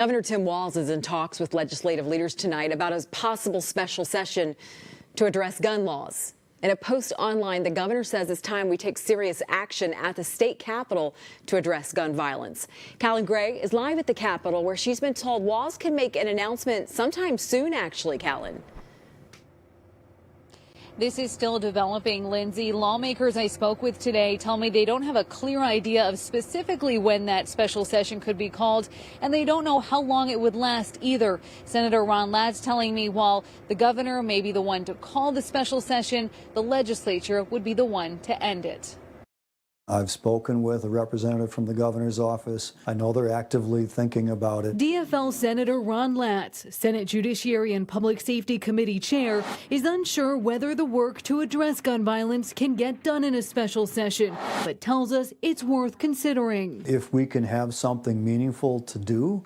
Governor Tim Walz is in talks with legislative leaders tonight about a possible special session to address gun laws. In a post online, the governor says it's time we take serious action at the state capitol to address gun violence. Callan Gray is live at the Capitol, where she's been told Walz can make an announcement sometime soon, actually, Callan. This is still developing, Lindsay. Lawmakers I spoke with today tell me they don't have a clear idea of specifically when that special session could be called, and they don't know how long it would last either. Senator Ron Ladd's telling me while the governor may be the one to call the special session, the legislature would be the one to end it. I've spoken with a representative from the governor's office. I know they're actively thinking about it. DFL Senator Ron Ladd, Senate Judiciary and Public Safety Committee chair, is unsure whether the work to address gun violence can get done in a special session, but tells us it's worth considering. If we can have something meaningful to do,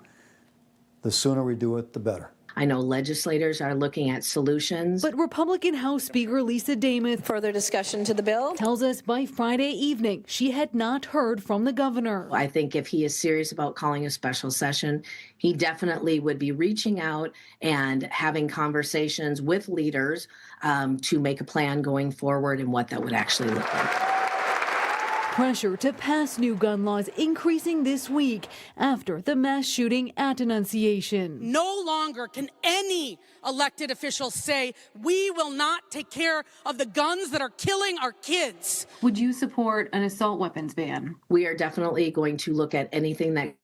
the sooner we do it, the better. I know legislators are looking at solutions. But Republican House Speaker Lisa Damuth, further discussion to the bill, tells us by Friday evening she had not heard from the governor. I think if he is serious about calling a special session, he definitely would be reaching out and having conversations with leaders to make a plan going forward and what that would actually look like. Pressure to pass new gun laws increasing this week after the mass shooting at Annunciation. No longer can any elected official say, we will not take care of the guns that are killing our kids. Would you support an assault weapons ban? We are definitely going to look at anything that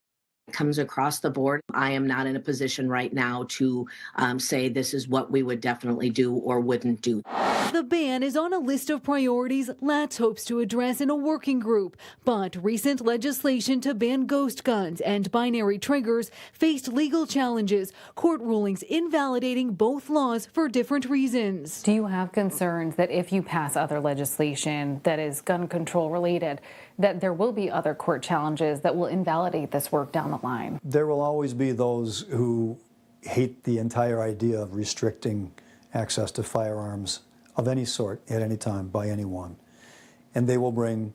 comes across the board. I am not in a position right now to say this is what we would definitely do or wouldn't do. The ban is on a list of priorities Ladd hopes to address in a working group, but recent legislation to ban ghost guns and binary triggers faced legal challenges, court rulings invalidating both laws for different reasons. Do you have concerns that if you pass other legislation that is gun control related, that there will be other court challenges that will invalidate this work down the line? There will always be those who hate the entire idea of restricting access to firearms of any sort at any time by anyone. And they will bring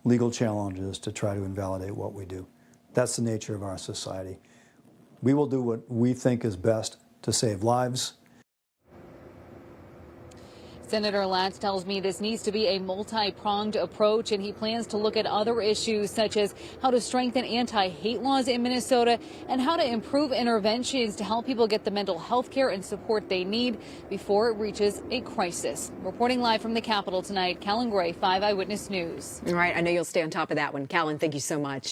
legal challenges to try to invalidate what we do. That's the nature of our society. We will do what we think is best to save lives. Senator Ladd tells me this needs to be a multi-pronged approach, and he plans to look at other issues such as how to strengthen anti-hate laws in Minnesota and how to improve interventions to help people get the mental health care and support they need before it reaches a crisis. Reporting live from the Capitol tonight, Callan Gray, 5 Eyewitness News. All right, I know you'll stay on top of that one. Callan, thank you so much.